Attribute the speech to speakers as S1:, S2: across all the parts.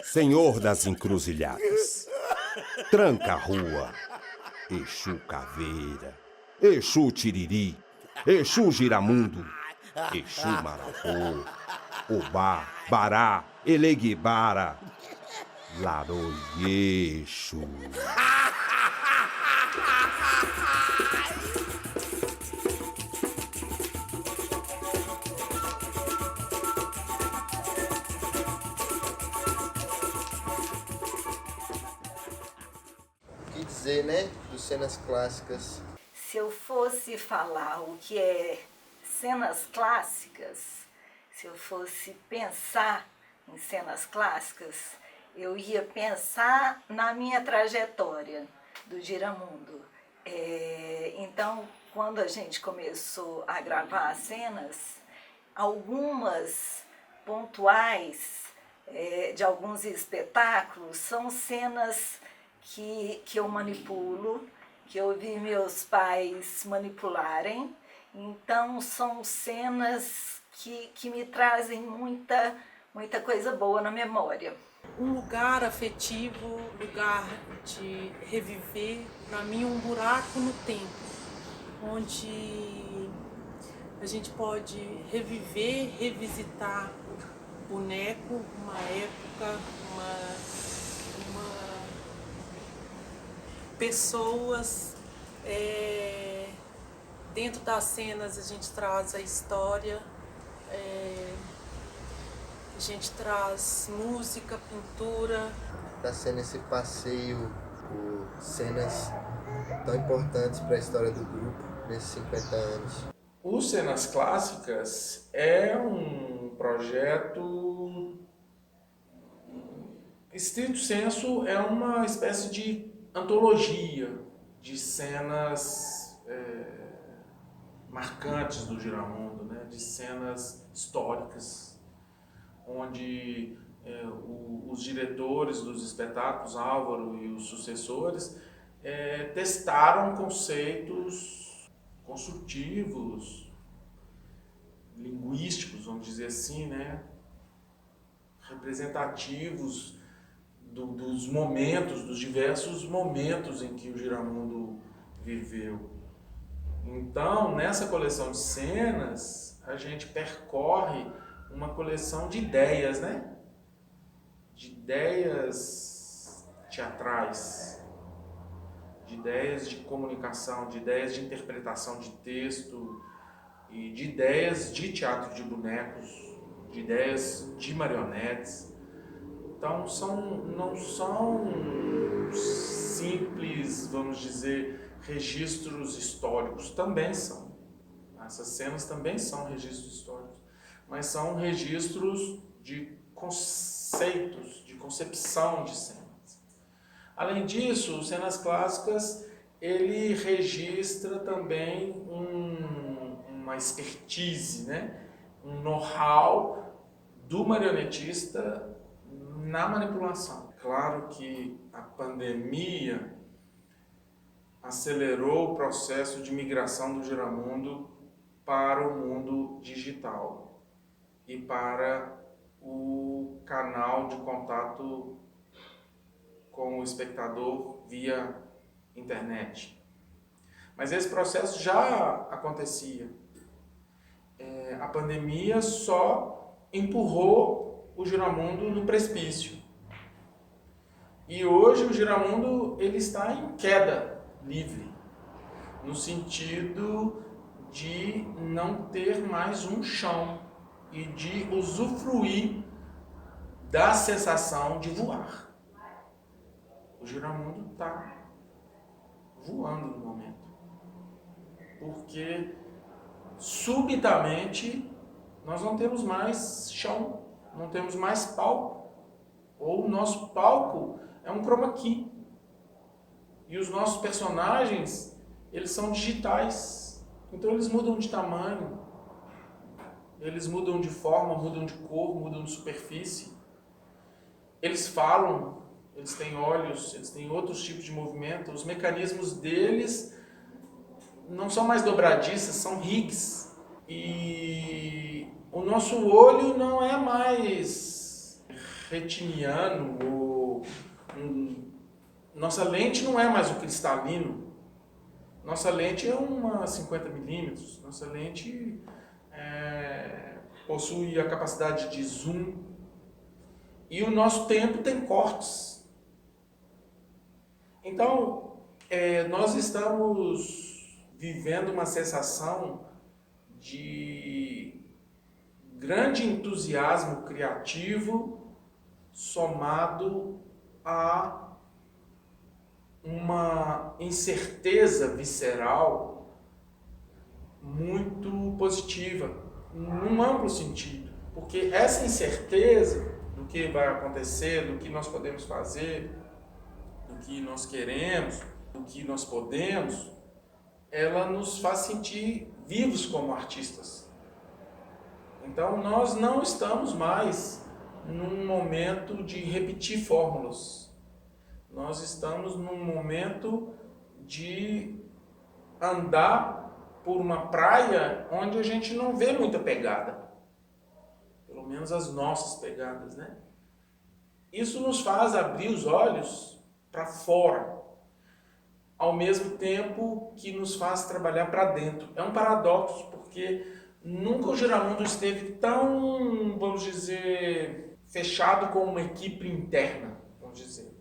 S1: Senhor das encruzilhadas, tranca a rua, Exu Caveira, Exu Tiriri, Exu Giramundo, Exu Marapô, Obá, Bará, Eleguibara, Laroyexu.
S2: O que dizer, né, dos cenas clássicas?
S3: Se eu fosse falar o que é cenas clássicas, se eu fosse pensar em cenas clássicas, eu ia pensar na minha trajetória do Giramundo. Então, quando a gente começou a gravar as cenas, algumas pontuais de alguns espetáculos são cenas que eu manipulo, que eu vi meus pais manipularem. Então são cenas que me trazem muita coisa boa na memória.
S4: Um lugar afetivo, lugar de reviver, para mim um buraco no tempo, onde a gente pode reviver, revisitar o boneco, uma época, pessoas. Dentro das cenas a gente traz a história, a gente traz música, pintura.
S2: Está sendo esse passeio por cenas tão importantes para a história do grupo nesses 50 anos?
S5: O Cenas Clássicas é um projeto, estrito sensu, é uma espécie de antologia de cenas marcantes do Giramundo, né? De cenas históricas, onde os diretores dos espetáculos, Álvaro e os sucessores, testaram conceitos construtivos, linguísticos, vamos dizer assim, né? Representativos dos momentos, dos diversos momentos em que o Giramundo viveu. Então, nessa coleção de cenas, a gente percorre uma coleção de ideias, né? De ideias teatrais, de ideias de comunicação, de ideias de interpretação de texto e de ideias de teatro de bonecos, de ideias de marionetes. Então, não são simples, vamos dizer, registros históricos. Também são. Essas cenas também são registros históricos, mas são registros de conceitos, de concepção de cenas. Além disso, o Cenas Clássicas, ele registra também uma expertise, né? Um know-how do marionetista na manipulação. Claro que a pandemia acelerou o processo de migração do Giramundo para o mundo digital e para o canal de contato com o espectador via internet. Mas esse processo já acontecia. A pandemia só empurrou o Giramundo no precipício. E hoje o Giramundo ele está em queda livre, no sentido de não ter mais um chão e de usufruir da sensação de voar. O Giramundo está voando no momento, porque subitamente nós não temos mais chão, não temos mais palco, ou o nosso palco é um chroma key, e os nossos personagens, eles são digitais, então eles mudam de tamanho, eles mudam de forma, mudam de cor, mudam de superfície, eles falam, eles têm olhos, eles têm outros tipos de movimento, os mecanismos deles não são mais dobradiças, são rigs. E o nosso olho não é mais retiniano, nossa lente não é mais o cristalino. Nossa lente é uma 50mm. Nossa lente possui a capacidade de zoom. E o nosso tempo tem cortes. Então, nós estamos vivendo uma sensação de grande entusiasmo criativo somado a uma incerteza visceral muito positiva, num amplo sentido. Porque essa incerteza do que vai acontecer, do que nós podemos fazer, do que nós queremos, do que nós podemos, ela nos faz sentir vivos como artistas. Então nós não estamos mais num momento de repetir fórmulas. Nós estamos num momento de andar por uma praia onde a gente não vê muita pegada. Pelo menos as nossas pegadas, né? Isso nos faz abrir os olhos para fora, ao mesmo tempo que nos faz trabalhar para dentro. É um paradoxo, porque nunca o Giramundo esteve tão, vamos dizer, fechado com uma equipe interna, vamos dizer.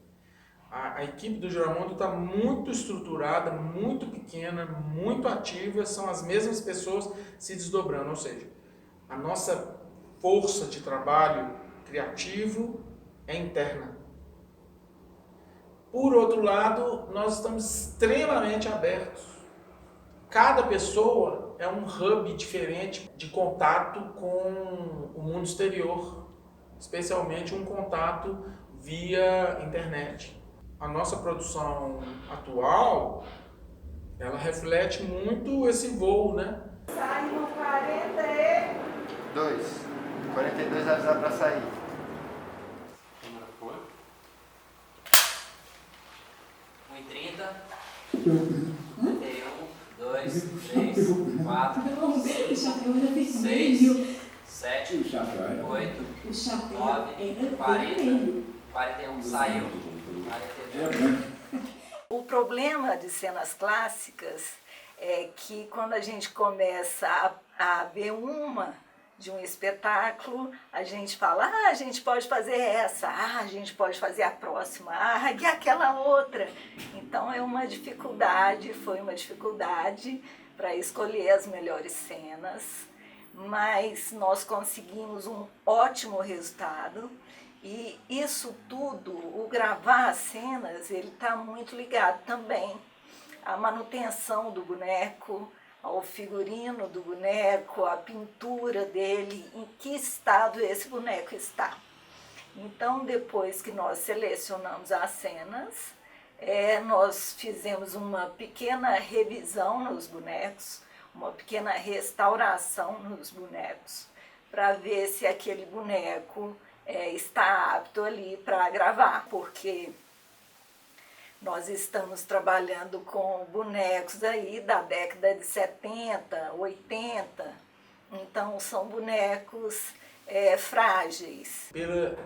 S5: A equipe do Giramundo está muito estruturada, muito pequena, muito ativa, são as mesmas pessoas se desdobrando, ou seja, a nossa força de trabalho criativo é interna. Por outro lado, nós estamos extremamente abertos. Cada pessoa é um hub diferente de contato com o mundo exterior, especialmente um contato via internet. A nossa produção atual, ela reflete muito esse voo, né?
S3: Sai no 42.
S2: 42 avisar para sair.
S6: Câmera foi. 1:30. 1, 2, 3, 4, 5, 6, 7, 8, 9, 40, 41, saiu. 42.
S3: O problema de cenas clássicas é que quando a gente começa a ver uma de um espetáculo, a gente fala, a gente pode fazer essa, a gente pode fazer a próxima, e aquela outra. Então foi uma dificuldade para escolher as melhores cenas, mas nós conseguimos um ótimo resultado. E isso tudo, o gravar as cenas, ele está muito ligado também à manutenção do boneco, ao figurino do boneco, à pintura dele, em que estado esse boneco está. Então, depois que nós selecionamos as cenas, nós fizemos uma pequena revisão nos bonecos, uma pequena restauração nos bonecos, para ver se aquele boneco está apto ali para gravar, porque nós estamos trabalhando com bonecos aí da década de 70, 80, então são bonecos frágeis.
S5: Pela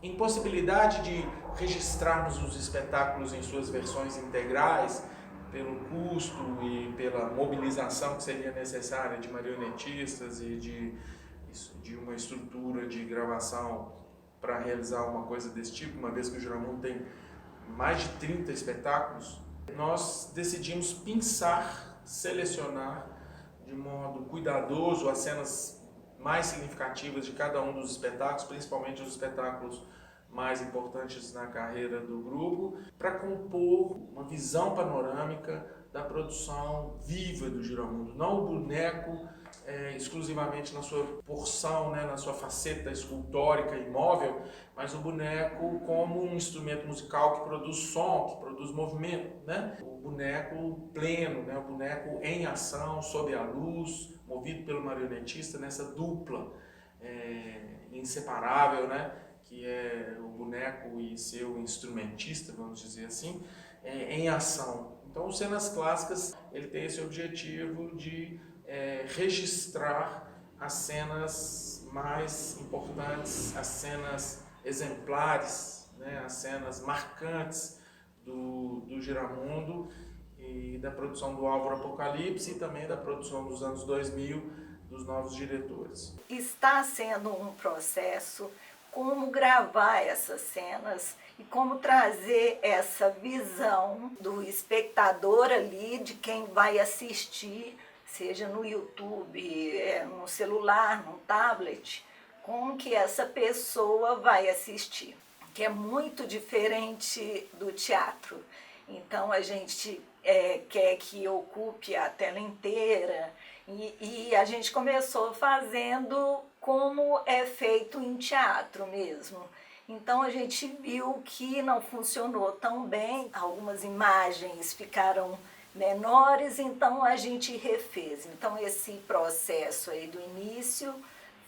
S5: impossibilidade de registrarmos os espetáculos em suas versões integrais, pelo custo e pela mobilização que seria necessária de marionetistas e de uma estrutura de gravação para realizar uma coisa desse tipo, uma vez que o Giramundo tem mais de 30 espetáculos, nós decidimos pensar, selecionar de modo cuidadoso as cenas mais significativas de cada um dos espetáculos, principalmente os espetáculos mais importantes na carreira do grupo, para compor uma visão panorâmica da produção viva do Giramundo, não o boneco exclusivamente na sua porção, né, na sua faceta escultórica e móvel, mas o boneco como um instrumento musical que produz som, que produz movimento, né? O boneco pleno, né? O boneco em ação, sob a luz, movido pelo marionetista nessa dupla inseparável, né? Que é o boneco e seu instrumentista, vamos dizer assim, em ação. Então, o Cenas Clássicas ele tem esse objetivo de registrar as cenas mais importantes, as cenas exemplares, né, as cenas marcantes do Giramundo e da produção do Álvaro Apocalipse e também da produção dos anos 2000 dos novos diretores.
S3: Está sendo um processo como gravar essas cenas e como trazer essa visão do espectador ali, de quem vai assistir, seja no YouTube, no celular, no tablet, como que essa pessoa vai assistir, que é muito diferente do teatro. Então a gente quer que ocupe a tela inteira e a gente começou fazendo como é feito em teatro mesmo. Então a gente viu que não funcionou tão bem, algumas imagens ficaram menores, então a gente refez. Então esse processo aí do início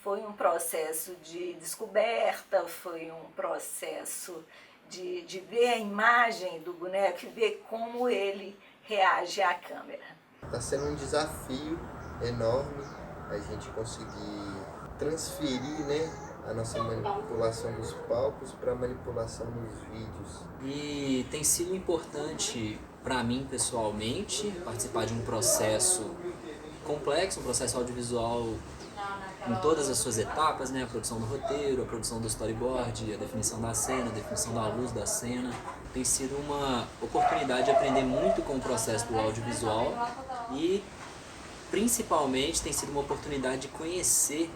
S3: foi um processo de descoberta, foi um processo de ver a imagem do boneco e ver como ele reage à câmera.
S2: Está sendo um desafio enorme a gente conseguir transferir, né, a nossa manipulação dos palcos para a manipulação dos vídeos.
S6: E tem sido importante para mim pessoalmente participar de um processo complexo, um processo audiovisual em todas as suas etapas, né? A produção do roteiro, a produção do storyboard, a definição da cena, a definição da luz da cena. Tem sido uma oportunidade de aprender muito com o processo do audiovisual e principalmente tem sido uma oportunidade de conhecer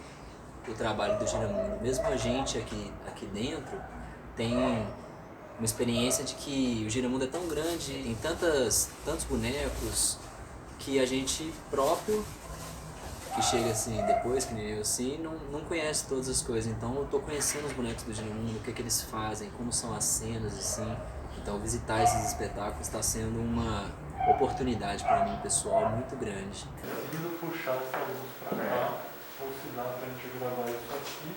S6: o trabalho do Giramundo. Mesmo a gente aqui dentro tem uma experiência de que o Giramundo é tão grande, tem tantos bonecos, que a gente próprio, que chega assim depois, que nem eu assim, não conhece todas as coisas. Então eu tô conhecendo os bonecos do Giramundo, o que eles fazem, como são as cenas, assim. Então visitar esses espetáculos está sendo uma oportunidade para mim, pessoal, muito grande.
S7: Preciso puxar essa luz para cá, ou sinal para a gente gravar isso aqui.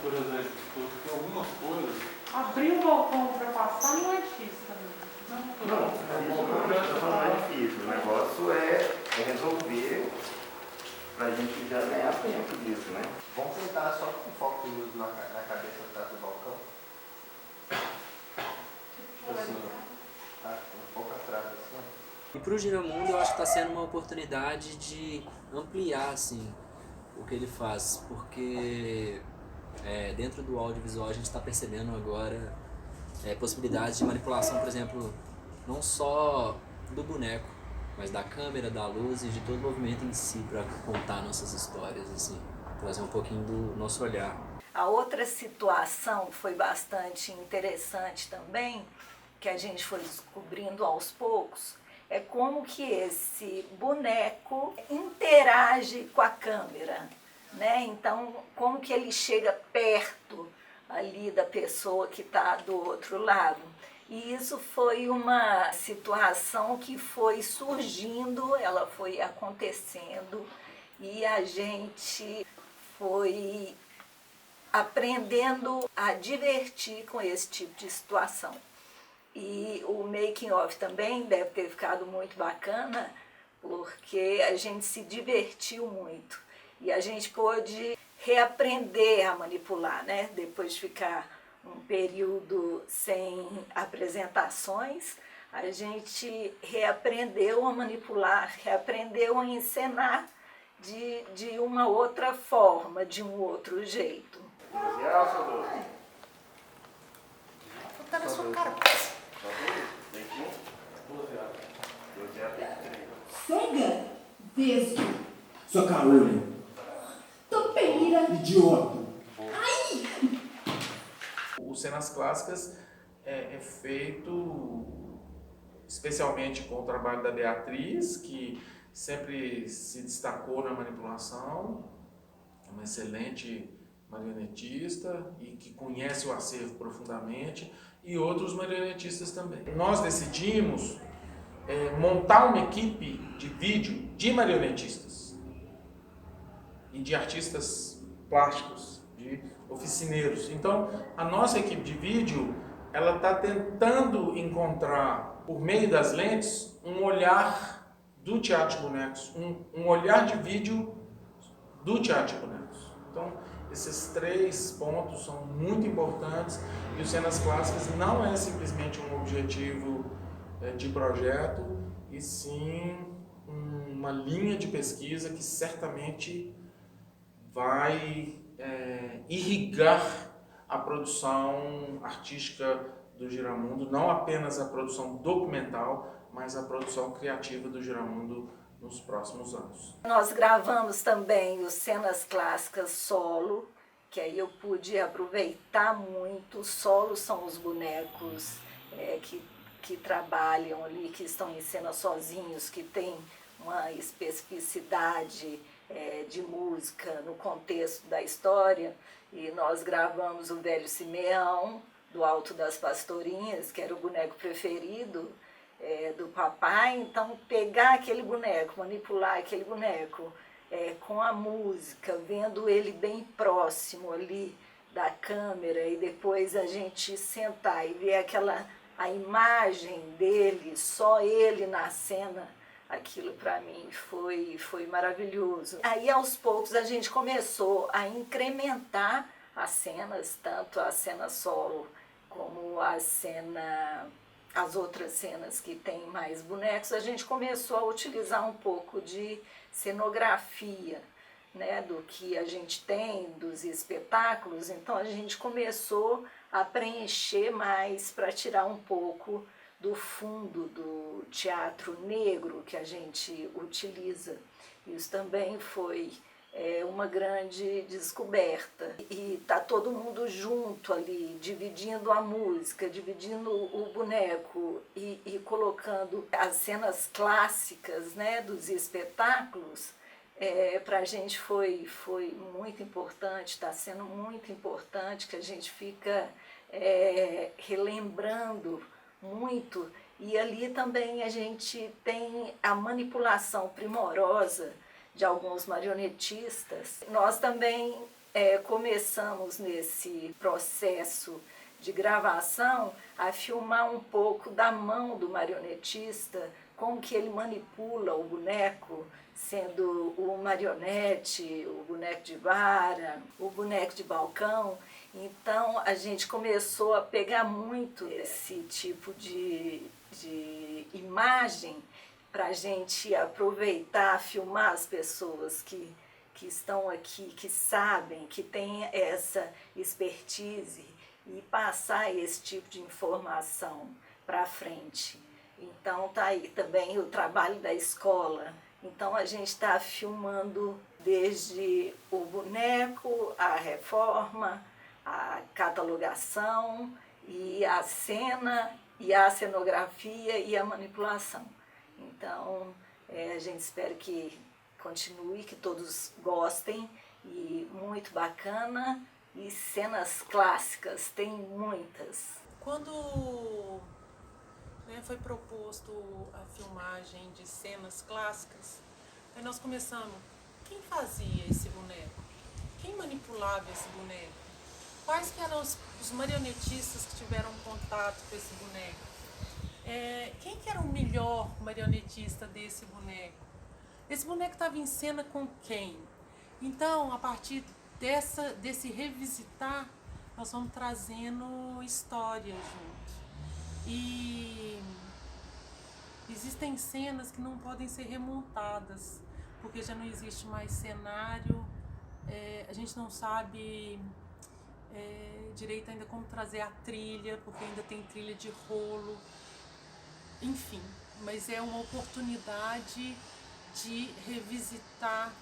S7: Por exemplo, tem algumas coisas.
S4: Abrir o balcão para passar não é difícil também.
S8: Não é difícil. O negócio é resolver para a gente já ganhar tempo disso, né?
S2: Vamos tentar só com foco de luz na cabeça atrás do balcão. Assim, um pouco atrás, assim.
S6: E para o Giramundo eu acho que está sendo uma oportunidade de ampliar assim, o que ele faz, porque dentro do audiovisual a gente está percebendo agora possibilidades de manipulação, por exemplo, não só do boneco, mas da câmera, da luz e de todo o movimento em si para contar nossas histórias, assim, trazer um pouquinho do nosso olhar.
S3: A outra situação foi bastante interessante também, que a gente foi descobrindo aos poucos, é como que esse boneco interage com a câmera, né? Então, como que ele chega perto ali da pessoa que está do outro lado. E isso foi uma situação que foi surgindo, ela foi acontecendo e a gente foi aprendendo a divertir com esse tipo de situação. E o making of também deve ter ficado muito bacana, porque a gente se divertiu muito e a gente pôde reaprender a manipular, né? Depois de ficar um período sem apresentações, a gente reaprendeu a manipular, reaprendeu a encenar de uma outra forma, de um outro jeito.
S4: Tá na sua cara.
S9: Cega, vesgo,
S10: Sua caolha,
S9: topeira,
S10: idiota.
S5: O Cenas Clássicas é feito especialmente com o trabalho da Beatriz, que sempre se destacou na manipulação, é uma excelente marionetista e que conhece o acervo profundamente, e outros marionetistas também. Nós decidimos montar uma equipe de vídeo de marionetistas e de artistas plásticos, de oficineiros. Então, a nossa equipe de vídeo, ela está tentando encontrar, por meio das lentes, um olhar do teatro de bonecos, um olhar de vídeo do teatro de bonecos. Então, Esses 3 pontos são muito importantes e o Cenas Clássicas não é simplesmente um objetivo de projeto, e sim uma linha de pesquisa que certamente vai irrigar a produção artística do Giramundo, não apenas a produção documental, mas a produção criativa do Giramundo nos próximos anos.
S3: Nós gravamos também os Cenas Clássicas solo, que aí eu pude aproveitar muito. Os solos são os bonecos que trabalham ali, que estão em cena sozinhos, que tem uma especificidade de música no contexto da história. E nós gravamos o Velho Simeão, do Alto das Pastorinhas, que era o boneco preferido do papai. Então, pegar aquele boneco, manipular aquele boneco com a música, vendo ele bem próximo ali da câmera, e depois a gente sentar e ver a imagem dele, só ele na cena, aquilo para mim foi maravilhoso. Aí aos poucos a gente começou a incrementar as cenas, tanto a cena solo como as outras cenas que tem mais bonecos. A gente começou a utilizar um pouco de cenografia, né, do que a gente tem dos espetáculos. Então a gente começou a preencher mais para tirar um pouco do fundo do teatro negro que a gente utiliza. Isso também foi uma grande descoberta. E tá todo mundo junto ali, dividindo a música, dividindo o boneco e colocando as cenas clássicas, né, dos espetáculos. Para a gente foi muito importante, está sendo muito importante, que a gente fica relembrando muito. E ali também a gente tem a manipulação primorosa de alguns marionetistas. Nós também começamos nesse processo de gravação a filmar um pouco da mão do marionetista, como que ele manipula o boneco, sendo o marionete, o boneco de vara, o boneco de balcão. Então a gente começou a pegar muito esse tipo de imagem para a gente aproveitar, filmar as pessoas que estão aqui, que sabem, que têm essa expertise, e passar esse tipo de informação para frente. Então tá aí também o trabalho da escola. Então a gente está filmando desde o boneco, a reforma, a catalogação, e a cena, e a cenografia e a manipulação. Então a gente espera que continue, que todos gostem, e muito bacana. E cenas clássicas, tem muitas.
S4: Quando foi proposto a filmagem de cenas clássicas, aí nós começamos, quem fazia esse boneco? Quem manipulava esse boneco? Quais que eram os marionetistas que tiveram contato com esse boneco? Quem que era o melhor marionetista desse boneco? Esse boneco estava em cena com quem? Então, a partir desse revisitar, nós vamos trazendo história junto. E existem cenas que não podem ser remontadas, porque já não existe mais cenário, a gente não sabe direito ainda como trazer a trilha, porque ainda tem trilha de rolo, enfim. Mas é uma oportunidade de revisitar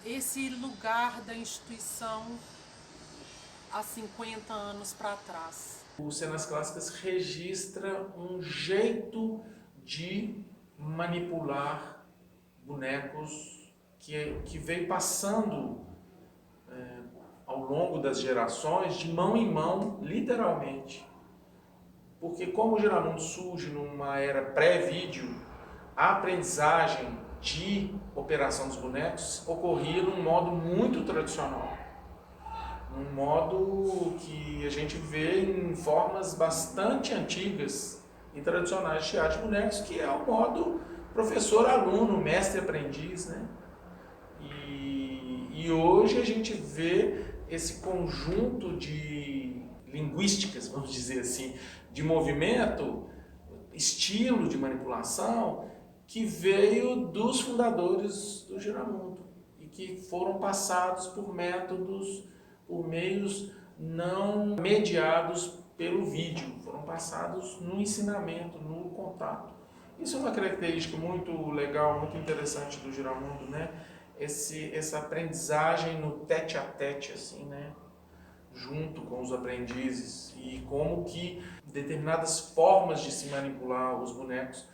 S4: esse lugar da instituição há 50 anos para trás.
S5: O Cenas Clássicas registra um jeito de manipular bonecos que veio passando ao longo das gerações, de mão em mão, literalmente. Porque como o Giramundo surge numa era pré-vídeo, a aprendizagem de operação dos bonecos ocorria num modo muito tradicional. Um modo que a gente vê em formas bastante antigas e tradicionais de teatro de bonecos, que é o modo professor-aluno, mestre-aprendiz, né? E hoje a gente vê esse conjunto de linguísticas, vamos dizer assim, de movimento, estilo de manipulação, que veio dos fundadores do Giramundo e que foram passados por métodos, por meios não mediados pelo vídeo, foram passados no ensinamento, no contato. Isso é uma característica muito legal, muito interessante do Giramundo, né? Essa aprendizagem no tete a tete, assim, né? Junto com os aprendizes, e como que determinadas formas de se manipular os bonecos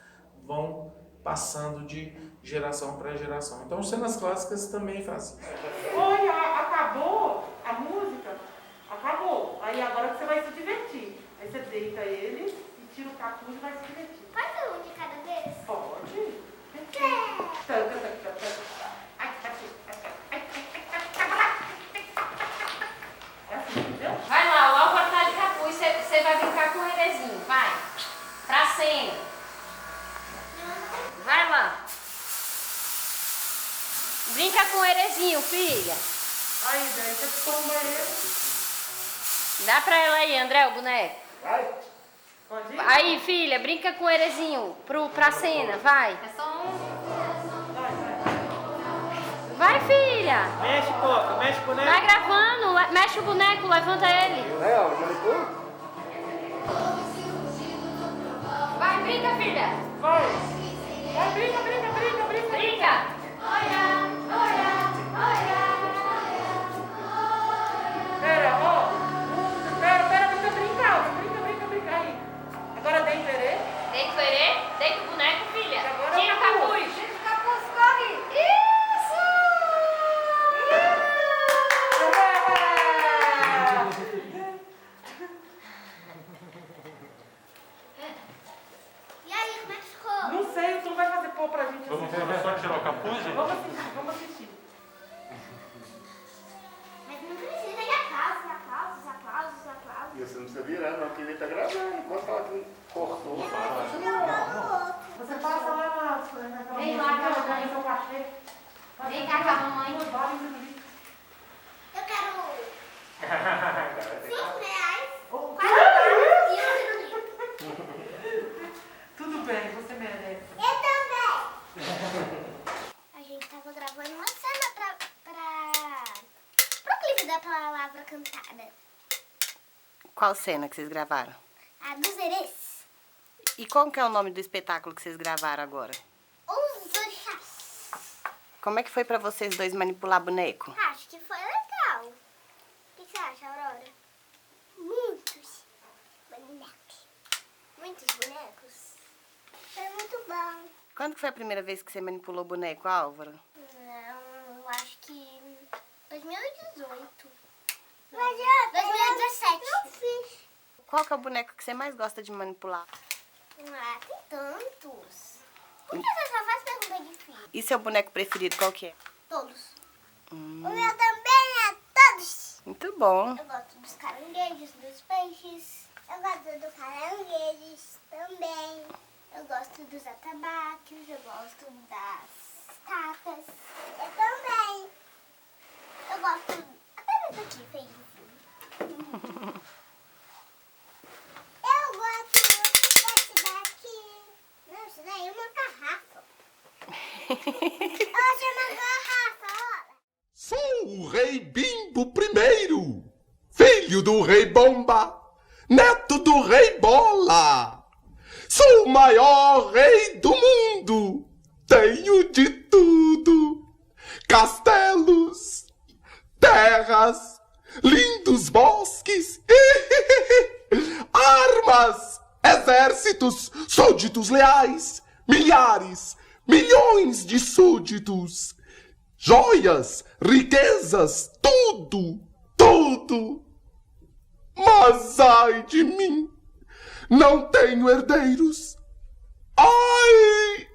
S5: vão passando de geração para geração. Então, cenas clássicas também fazem.
S4: Oi, acabou a música? Acabou. Aí agora você vai se divertir. Aí você deita ele e tira o capuz e vai se divertir.
S10: Pode ser um de cada vez?
S4: Pode.
S10: Vai lá, o Álvaro tá de capuz, você vai brincar com o Herezinho, vai. Pra cena. Vai lá. Brinca com o Herezinho, filha.
S4: Aí, daí você toma ele.
S10: Dá pra ela aí, André, o boneco.
S4: Vai. Pode ir?
S10: Aí, filha, brinca com o Herezinho pra cena, vai. É só um. Vai, filha.
S4: Mexe, Coca, mexe o boneco.
S10: Tá gravando, mexe o boneco, levanta ele. Vai, brinca, filha.
S4: Vai. Vai, brinca.
S10: Brinca. Olha.
S4: Pera, brinca aí. Agora deita ele.
S10: Deita o herê, deita o boneco, filha.
S4: Agora
S10: Tira o capuz.
S9: Tira o capuz, corre.
S10: E aí, como é que ficou?
S4: Não sei, tu não vai fazer pôr pra gente
S7: Vamos
S4: assistir.
S7: só tirar o capuz, gente?
S4: Vamos assistir.
S10: Mas não precisa de aplausos.
S8: E você não precisa virar, não, porque ele tá gravando. Enquanto ela cortou,
S4: Você passa lá na
S10: Vem lá,
S4: na seu cachê.
S10: Vem cá com a mamãe.
S9: Eu quero R$5.
S4: Tudo bem, você merece.
S9: Eu também. A gente tava gravando uma cena pro clipe da palavra cantada.
S11: Qual cena que vocês gravaram?
S9: A dos herês.
S11: E qual que é o nome do espetáculo que vocês gravaram agora?
S9: Os orixás.
S11: Como é que foi pra vocês dois manipular boneco?
S9: Acho que foi legal. O que você acha, Aurora? Muitos bonecos. Muitos bonecos. Foi muito bom.
S11: Quando que foi a primeira vez que você manipulou boneco, Álvaro?
S9: Não, acho que 2018. 2017. Não fiz.
S11: Qual que é o boneco que você mais gosta de manipular?
S9: Ah, tem tantos. Por que você só faz pergunta difícil?
S11: E seu boneco preferido, qual que é?
S9: Todos. O meu também é todos.
S11: Muito bom.
S9: Eu gosto dos caranguejos, dos peixes. Eu gosto dos caranguejos também. Eu gosto dos atabaques. Eu gosto das tatas. Eu também. Eu gosto até desse aqui, feio. Eu gosto desse daqui. Não, isso daí é uma garrafa. Hoje é uma garrafa, olha.
S1: Sou o Rei Bimbo I, filho do Rei Bomba, neto do Rei Bola. Sou o maior rei do mundo, tenho de tudo. Castelos, terras, lindos bosques, armas, exércitos, súditos leais, milhares, milhões de súditos, joias, riquezas, tudo, tudo. Mas ai de mim, não tenho herdeiros. Ai,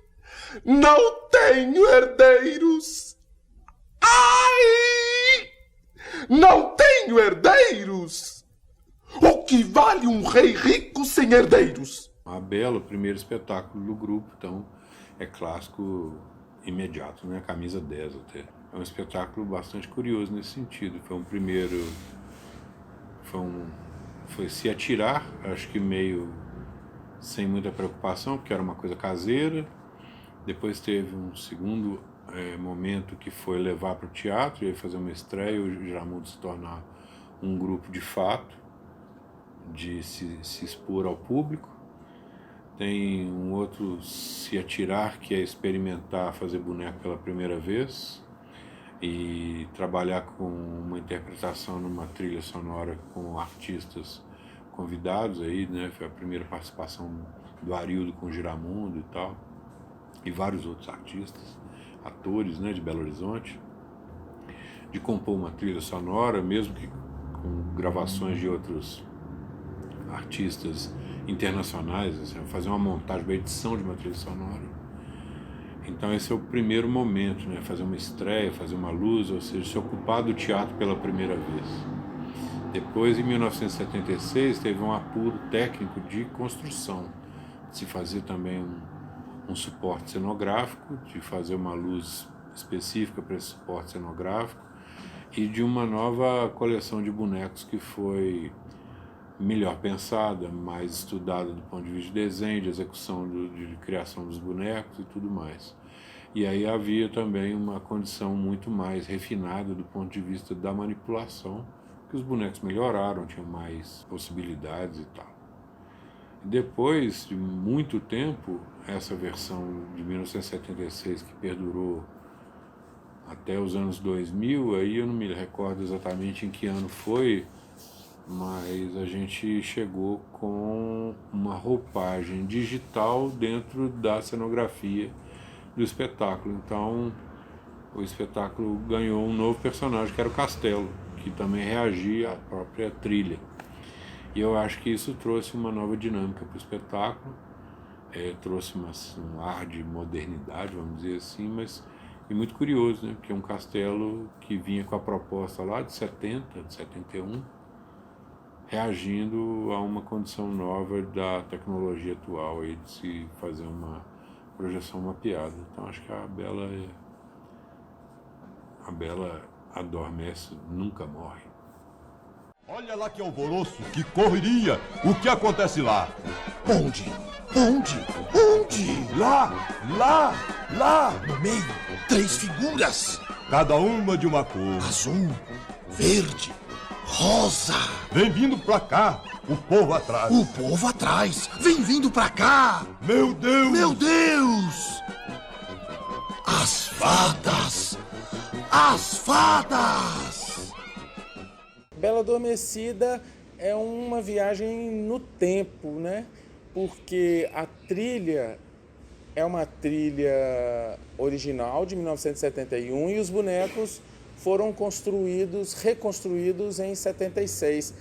S1: não tenho herdeiros. Ai, não tenho herdeiros. O que vale um rei rico sem herdeiros?
S12: A Bela, o primeiro espetáculo do grupo, então é clássico imediato, né? Camisa 10 até. É um espetáculo bastante curioso nesse sentido. Foi um primeiro... Foi se atirar, acho que meio sem muita preocupação, porque era uma coisa caseira. Depois teve um segundo momento que foi levar para o teatro, e aí fazer uma estreia, o Giramundo se tornar um grupo de fato, de se expor ao público. Tem um outro se atirar, que é experimentar fazer boneco pela primeira vez e trabalhar com uma interpretação numa trilha sonora com artistas convidados aí, né? Foi a primeira participação do Arildo com o Giramundo e tal, e vários outros artistas, atores, né, de Belo Horizonte, de compor uma trilha sonora, mesmo que com gravações de outros artistas internacionais, assim, fazer uma montagem, uma edição de uma trilha sonora. Então esse é o primeiro momento, né? Fazer uma estreia, fazer uma luz, ou seja, se ocupar do teatro pela primeira vez. Depois, em 1976, teve um apuro técnico de construção, de se fazer também um suporte cenográfico, de fazer uma luz específica para esse suporte cenográfico, e de uma nova coleção de bonecos que foi melhor pensada, mais estudada do ponto de vista de desenho, de execução, de criação dos bonecos e tudo mais. E aí havia também uma condição muito mais refinada do ponto de vista da manipulação, que os bonecos melhoraram, tinham mais possibilidades e tal. Depois de muito tempo, essa versão de 1976, que perdurou até os anos 2000, aí eu não me recordo exatamente em que ano foi, mas a gente chegou com uma roupagem digital dentro da cenografia do espetáculo. Então, o espetáculo ganhou um novo personagem, que era o Castelo, que também reagia à própria trilha. E eu acho que isso trouxe uma nova dinâmica para o espetáculo, trouxe um ar de modernidade, vamos dizer assim, mas e muito curioso, né? Porque é um castelo que vinha com a proposta lá de 70, de 71, reagindo a uma condição nova da tecnologia atual aí de se fazer uma projeção mapeada. Então acho que a Bela adormece, nunca morre.
S13: Olha lá que alvoroço, que correria! O que acontece lá? Onde? Lá! No meio, 3 figuras. Cada uma de uma cor. Azul, verde, rosa. Vem vindo pra cá, o povo atrás. O povo atrás, vem vindo pra cá. Meu Deus! As fadas!
S14: Bela Adormecida é uma viagem no tempo, né? Porque a trilha é uma trilha original de 1971 e os bonecos foram reconstruídos em 76.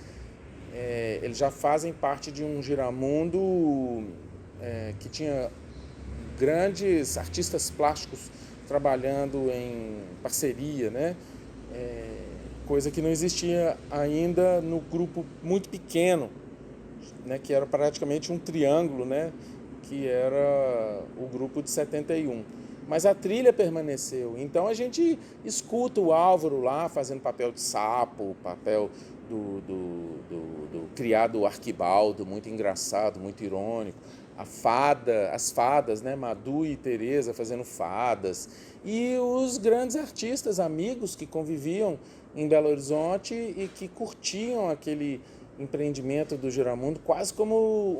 S14: Eles já fazem parte de um Giramundo que tinha grandes artistas plásticos trabalhando em parceria, né? Coisa que não existia ainda no grupo muito pequeno, né? Que era praticamente um triângulo, né? Que era o grupo de 71. Mas a trilha permaneceu. Então a gente escuta o Álvaro lá fazendo papel de sapo, papel do criado Arquibaldo, muito engraçado, muito irônico. As fadas, né? Madu e Teresa fazendo fadas. E os grandes artistas, amigos que conviviam em Belo Horizonte e que curtiam aquele empreendimento do Giramundo quase como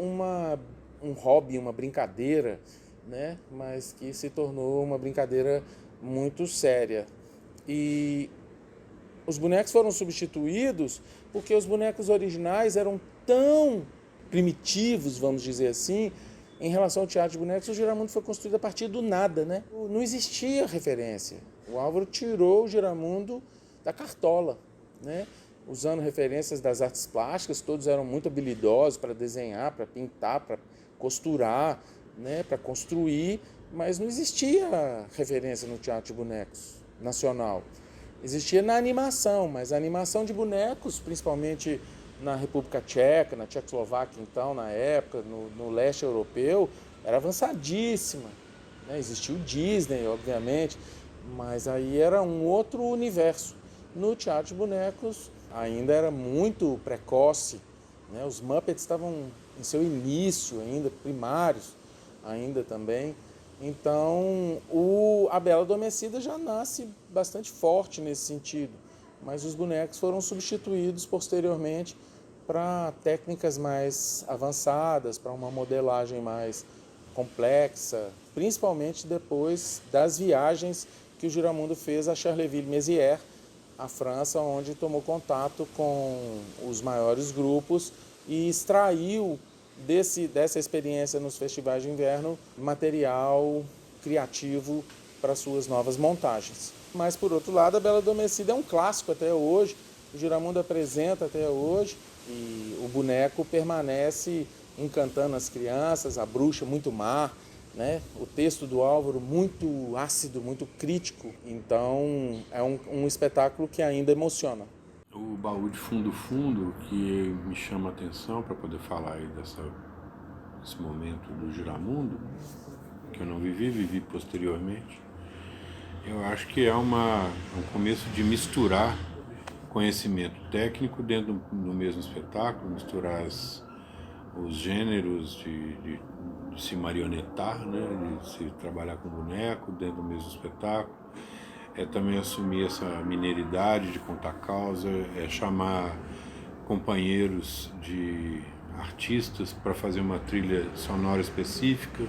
S14: um hobby, uma brincadeira, né? Mas que se tornou uma brincadeira muito séria. E os bonecos foram substituídos porque os bonecos originais eram tão primitivos, vamos dizer assim, em relação ao teatro de bonecos. O Giramundo foi construído a partir do nada, né? Não existia referência. O Álvaro tirou o Giramundo da cartola, né? Usando referências das artes plásticas, todos eram muito habilidosos para desenhar, para pintar, para costurar, né? Para construir, mas não existia referência no teatro de bonecos nacional. Existia na animação, mas a animação de bonecos, principalmente na República Tcheca, na Tchecoslováquia, então, na época, no leste europeu, era avançadíssima, né? Existia o Disney, obviamente, Mas aí era um outro universo. No teatro de bonecos ainda era muito precoce, né? Os Muppets estavam em seu início ainda, primários ainda também. Então, a Bela Adormecida já nasce bastante forte nesse sentido, mas os bonecos foram substituídos posteriormente para técnicas mais avançadas, para uma modelagem mais complexa, principalmente depois das viagens que o Giramundo fez a Charleville-Mézières, a França, onde tomou contato com os maiores grupos e extraiu dessa experiência nos festivais de inverno material criativo para suas novas montagens. Mas, por outro lado, a Bela Adormecida é um clássico até hoje, o Giramundo apresenta até hoje e o boneco permanece encantando as crianças, a bruxa muito má, né? O texto do Álvaro muito ácido, muito crítico, então é um espetáculo que ainda emociona.
S12: O Baú de Fundo Fundo, que me chama a atenção para poder falar aí desse momento do Giramundo, que eu não vivi posteriormente, eu acho que é um começo de misturar conhecimento técnico dentro do mesmo espetáculo, misturar os gêneros de se marionetar, né, de se trabalhar com boneco dentro do mesmo espetáculo. É também assumir essa mineiridade de contar causa, é chamar companheiros de artistas para fazer uma trilha sonora específica.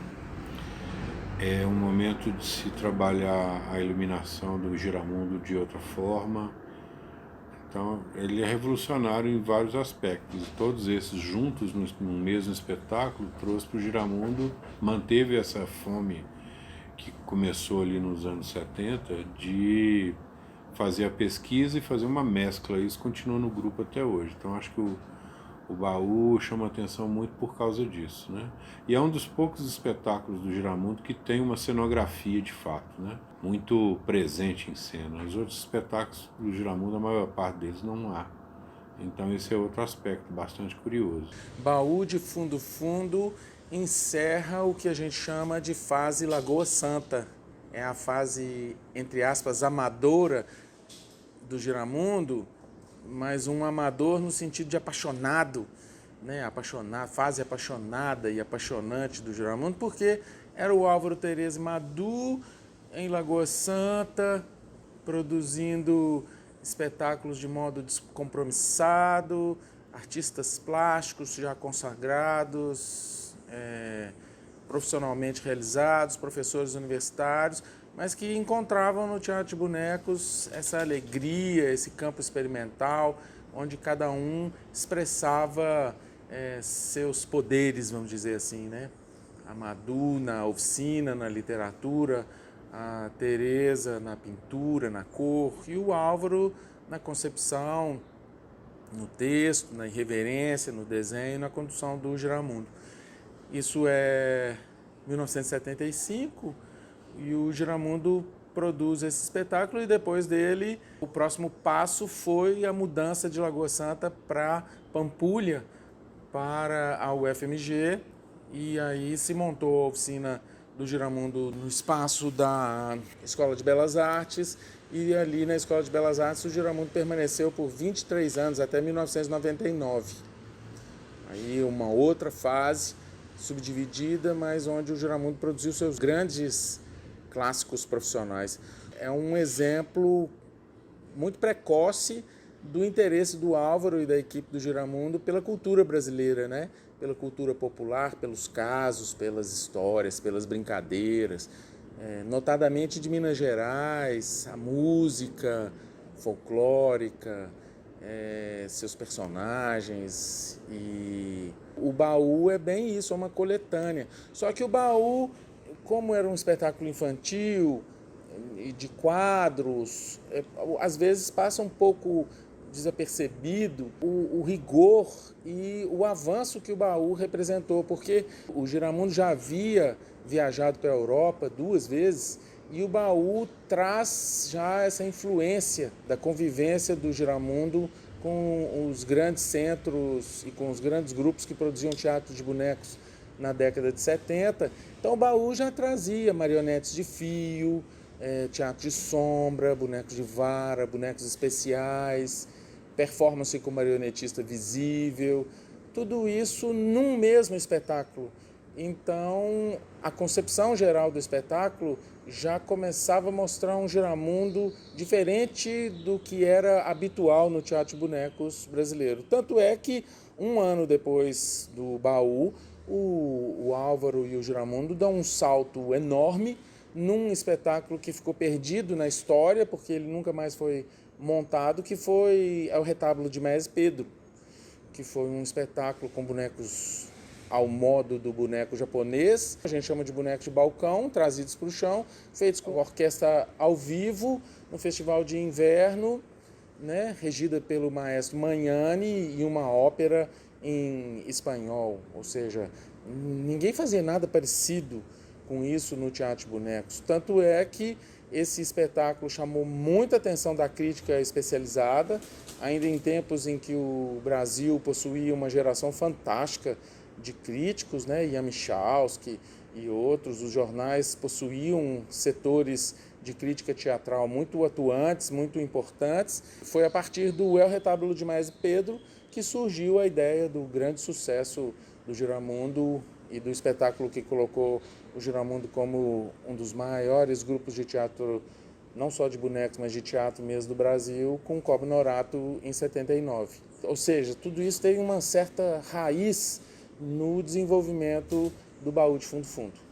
S12: É um momento de se trabalhar a iluminação do Giramundo de outra forma. Então, ele é revolucionário em vários aspectos. Todos esses juntos no mesmo espetáculo trouxe para o Giramundo, manteve essa fome que começou ali nos anos 70, de fazer a pesquisa e fazer uma mescla. Isso continua no grupo até hoje. Então acho que o Baú chama atenção muito por causa disso, né? E é um dos poucos espetáculos do Giramundo que tem uma cenografia de fato, né? Muito presente em cena. Os outros espetáculos do Giramundo, a maior parte deles não há. Então esse é outro aspecto bastante curioso.
S14: Baú de Fundo Fundo encerra o que a gente chama de fase Lagoa Santa. É a fase, entre aspas, amadora do Giramundo, mas um amador no sentido de apaixonado, né? Fase apaixonada e apaixonante do Giramundo, porque era o Álvaro Tereza Madu em Lagoa Santa, produzindo espetáculos de modo descompromissado, artistas plásticos já consagrados, profissionalmente realizados, professores universitários, mas que encontravam no Teatro de Bonecos essa alegria, esse campo experimental, onde cada um expressava seus poderes, vamos dizer assim, né? A Madu na oficina, na literatura, a Tereza na pintura, na cor, e o Álvaro na concepção, no texto, na irreverência, no desenho, na condução do Giramundo. Isso é 1975 e o Giramundo produz esse espetáculo e depois dele o próximo passo foi a mudança de Lagoa Santa para Pampulha, para a UFMG, e aí se montou a oficina do Giramundo no espaço da Escola de Belas Artes, e ali na Escola de Belas Artes o Giramundo permaneceu por 23 anos, até 1999. Aí uma outra fase subdividida, mas onde o Giramundo produziu seus grandes clássicos profissionais. É um exemplo muito precoce do interesse do Álvaro e da equipe do Giramundo pela cultura brasileira, né? Pela cultura popular, pelos casos, pelas histórias, pelas brincadeiras, notadamente de Minas Gerais, a música folclórica, seus personagens. E o Baú é bem isso, é uma coletânea. Só que o Baú, como era um espetáculo infantil e de quadros, às vezes passa um pouco desapercebido o rigor e o avanço que o Baú representou, porque o Giramundo já havia viajado para a Europa 2 vezes e o Baú traz já essa influência da convivência do Giramundo com os grandes centros e com os grandes grupos que produziam teatro de bonecos na década de 70. Então o Baú já trazia marionetes de fio, teatro de sombra, bonecos de vara, bonecos especiais, performance com marionetista visível, tudo isso num mesmo espetáculo. Então, a concepção geral do espetáculo já começava a mostrar um giramundo diferente do que era habitual no teatro de bonecos brasileiro. Tanto é que, um ano depois do Baú, o Álvaro e o Giramundo dão um salto enorme num espetáculo que ficou perdido na história, porque ele nunca mais foi montado, que foi o Retábulo de Més Pedro, que foi um espetáculo com bonecos ao modo do boneco japonês. A gente chama de bonecos de balcão, trazidos para o chão, feitos com orquestra ao vivo, no Festival de Inverno, né, regida pelo maestro Magnani, e uma ópera em espanhol. Ou seja, ninguém fazia nada parecido com isso no teatro de bonecos. Tanto é que esse espetáculo chamou muita atenção da crítica especializada, ainda em tempos em que o Brasil possuía uma geração fantástica de críticos, né, Ian Michalski e outros. Os jornais possuíam setores de crítica teatral muito atuantes, muito importantes. Foi a partir do El Retábulo de Més Pedro que surgiu a ideia do grande sucesso do Giramundo e do espetáculo que colocou o Giramundo como um dos maiores grupos de teatro, não só de bonecos, mas de teatro mesmo do Brasil, com Cobb Norato em 79. Ou seja, tudo isso tem uma certa raiz no desenvolvimento do Baú de Fundo Fundo.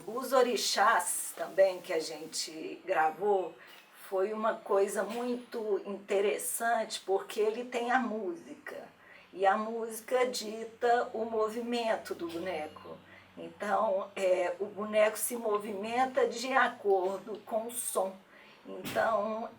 S3: Os orixás também que a gente gravou foi uma coisa muito interessante, porque ele tem a música, e a música dita o movimento do boneco. Então, o boneco se movimenta de acordo com o som. Então,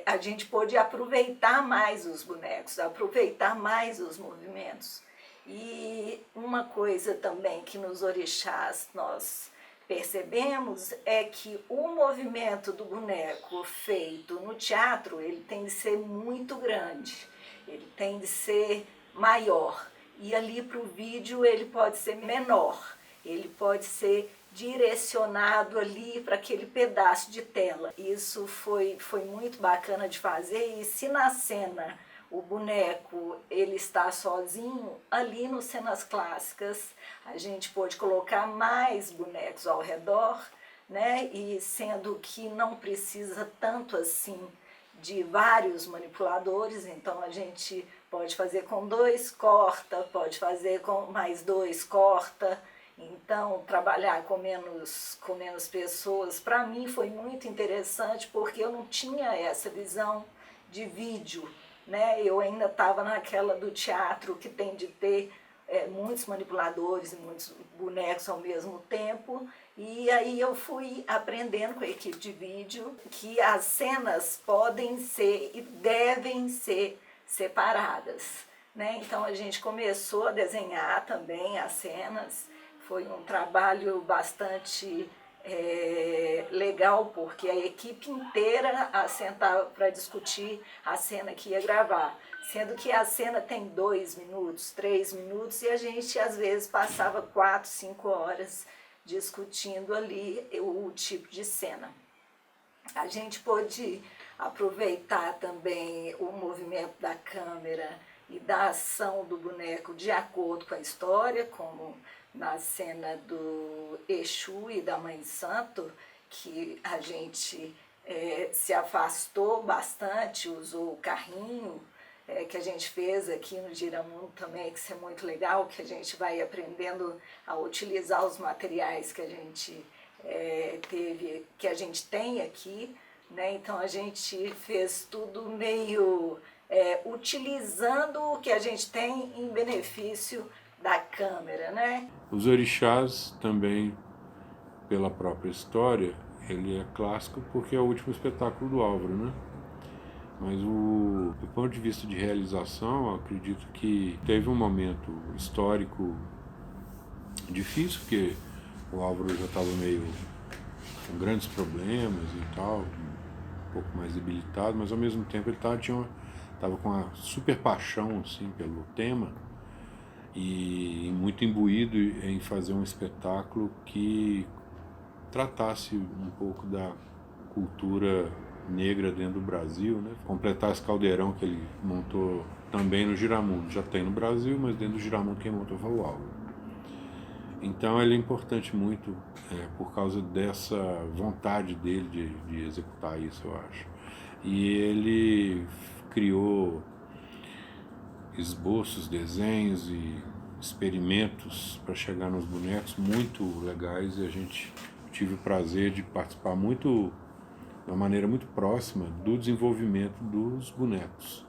S3: a gente pôde aproveitar mais os bonecos, aproveitar mais os movimentos. E uma coisa também que nos orixás nós percebemos é que o movimento do boneco feito no teatro, ele tem de ser muito grande, ele tem de ser maior. E ali para o vídeo ele pode ser menor, ele pode ser direcionado ali para aquele pedaço de tela. Isso foi muito bacana de fazer, e se na cena o boneco ele está sozinho, ali nos Cenas Clássicas a gente pôde colocar mais bonecos ao redor, né? E sendo que não precisa tanto assim de vários manipuladores, então a gente pode fazer com 2, corta, pode fazer com mais 2, corta. Então, trabalhar com menos pessoas, para mim foi muito interessante, porque eu não tinha essa visão de vídeo, né? Eu ainda estava naquela do teatro, que tem de ter muitos manipuladores e muitos bonecos ao mesmo tempo. E aí eu fui aprendendo com a equipe de vídeo que as cenas podem ser e devem ser separadas, né? Então a gente começou a desenhar também as cenas. Foi um trabalho bastante legal, porque a equipe inteira assentava para discutir a cena que ia gravar. Sendo que a cena tem 2 minutos, 3 minutos, e a gente às vezes passava 4, 5 horas discutindo ali o tipo de cena. A gente pôde aproveitar também o movimento da câmera e da ação do boneco de acordo com a história, como na cena do Exu e da Mãe Santo, que a gente se afastou bastante, usou o carrinho que a gente fez aqui no Giramundo também, que isso é muito legal, que a gente vai aprendendo a utilizar os materiais que a gente que a gente tem aqui, né? Então a gente fez tudo meio utilizando o que a gente tem em benefício da câmera, né?
S12: Os orixás também, pela própria história, ele é clássico porque é o último espetáculo do Álvaro, né? Mas do ponto de vista de realização, eu acredito que teve um momento histórico difícil, porque o Álvaro já estava meio com grandes problemas e tal, um pouco mais debilitado, mas ao mesmo tempo ele estava com uma super paixão assim, pelo tema e muito imbuído em fazer um espetáculo que tratasse um pouco da cultura negra dentro do Brasil, né? Completar esse caldeirão que ele montou também no Giramundo. Já tem no Brasil, mas dentro do Giramundo quem montou foi o Álvaro. Então ele é importante muito por causa dessa vontade dele de executar isso, eu acho. E ele criou esboços, desenhos e experimentos para chegar nos bonecos muito legais, e a gente tive o prazer de participar de uma maneira muito próxima do desenvolvimento dos bonecos,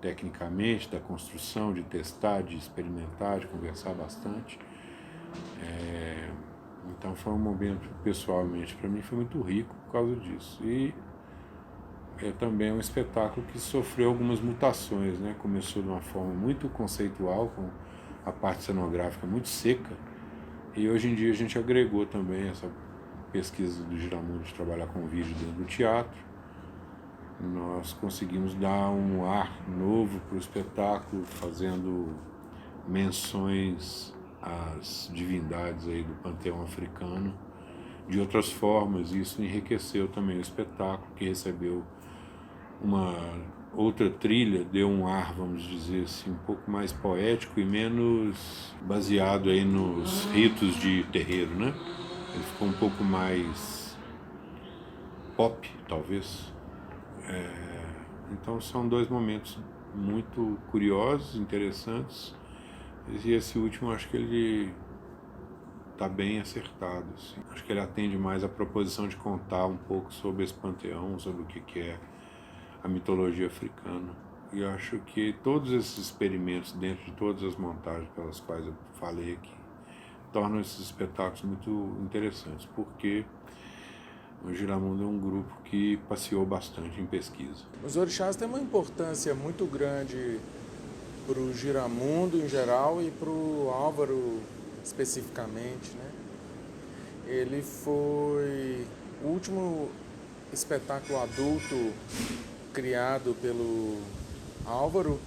S12: tecnicamente, da construção, de testar, de experimentar, de conversar bastante. Então foi um momento, pessoalmente, para mim foi muito rico por causa disso. E é também um espetáculo que sofreu algumas mutações, né? Começou de uma forma muito conceitual, com a parte cenográfica muito seca, e hoje em dia a gente agregou também essa pesquisa do Giramundo de trabalhar com vídeo dentro do teatro. Nós conseguimos dar um ar novo para o espetáculo, fazendo menções às divindades aí do panteão africano de outras formas. Isso enriqueceu também o espetáculo, que recebeu uma outra trilha, deu um ar, vamos dizer assim, um pouco mais poético e menos baseado aí nos ritos de terreiro, né? Ele ficou um pouco mais pop, talvez. Então são dois momentos muito curiosos, interessantes, e esse último acho que ele está bem acertado, assim. Acho que ele atende mais à proposição de contar um pouco sobre esse panteão, sobre o que é a mitologia africana. E acho que todos esses experimentos, dentro de todas as montagens pelas quais eu falei aqui, tornam esses espetáculos muito interessantes, porque o Giramundo é um grupo que passeou bastante em pesquisa.
S14: Os orixás têm uma importância muito grande para o Giramundo em geral e para o Álvaro especificamente, né? Ele foi o último espetáculo adulto criado pelo Álvaro,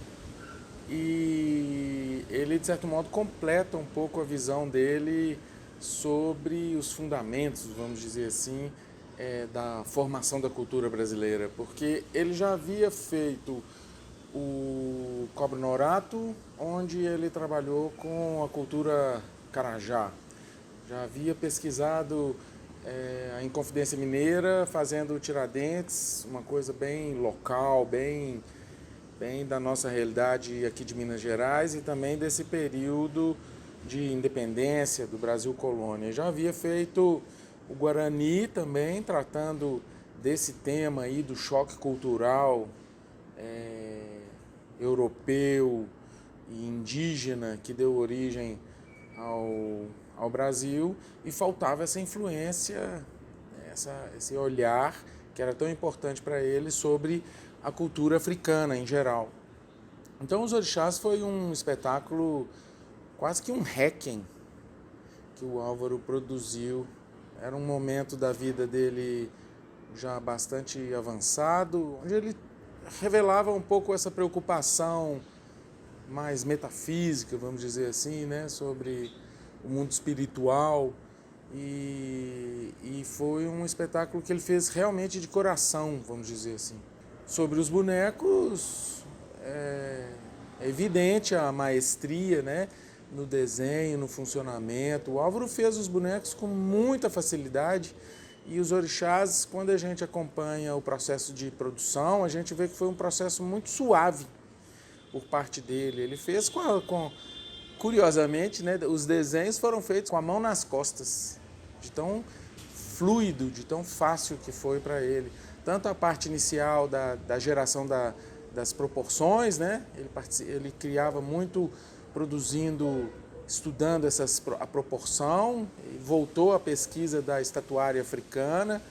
S14: e ele, de certo modo, completa um pouco a visão dele sobre os fundamentos, vamos dizer assim, da formação da cultura brasileira, porque ele já havia feito o Cobra Norato, onde ele trabalhou com a cultura Carajá. Já havia pesquisado a Inconfidência Mineira, fazendo Tiradentes, uma coisa bem local, bem da nossa realidade aqui de Minas Gerais, e também desse período de independência do Brasil colônia. Já havia feito o Guarani também, tratando desse tema aí do choque cultural europeu e indígena que deu origem ao Brasil, e faltava essa influência, esse olhar que era tão importante para ele sobre a cultura africana em geral. Então os orixás foi um espetáculo, quase que um requiem, que o Álvaro produziu. Era um momento da vida dele já bastante avançado, onde ele revelava um pouco essa preocupação mais metafísica, vamos dizer assim, né, sobre o mundo espiritual, e foi um espetáculo que ele fez realmente de coração, vamos dizer assim. Sobre os bonecos, é evidente a maestria, né, no desenho, no funcionamento. O Álvaro fez os bonecos com muita facilidade, e os orixás, quando a gente acompanha o processo de produção, a gente vê que foi um processo muito suave por parte dele. Ele fez curiosamente, né, os desenhos foram feitos com a mão nas costas, de tão fluido, de tão fácil que foi para ele. tanto a parte inicial da geração das proporções, né? Ele criava muito estudando a proporção, voltou à pesquisa da estatuária africana,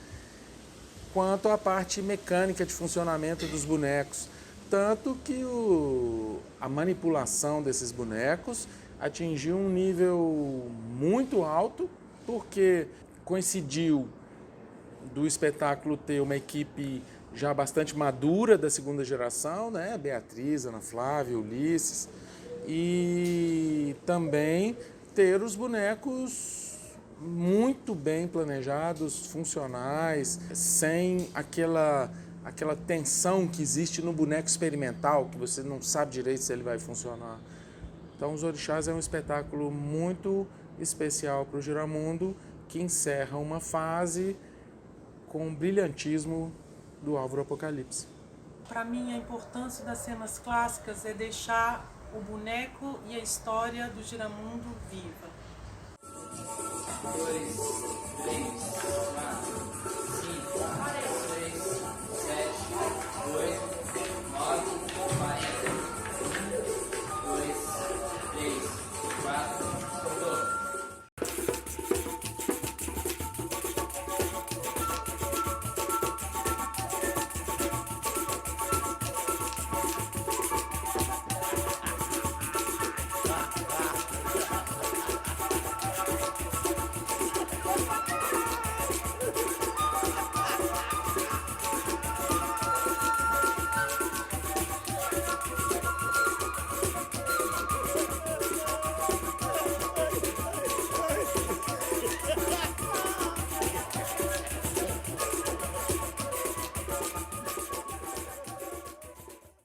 S14: quanto à parte mecânica de funcionamento dos bonecos. Tanto que a manipulação desses bonecos atingiu um nível muito alto, porque coincidiu do espetáculo ter uma equipe já bastante madura da segunda geração, né? Beatriz, Ana Flávia, Ulisses, e também ter os bonecos muito bem planejados, funcionais, sem aquela tensão que existe no boneco experimental, que você não sabe direito se ele vai funcionar. Então, Os Orixás é um espetáculo muito especial para o Giramundo, que encerra uma fase com o brilhantismo do Álvaro Apocalipse.
S4: Para mim, a importância das cenas clássicas é deixar o boneco e a história do Giramundo viva.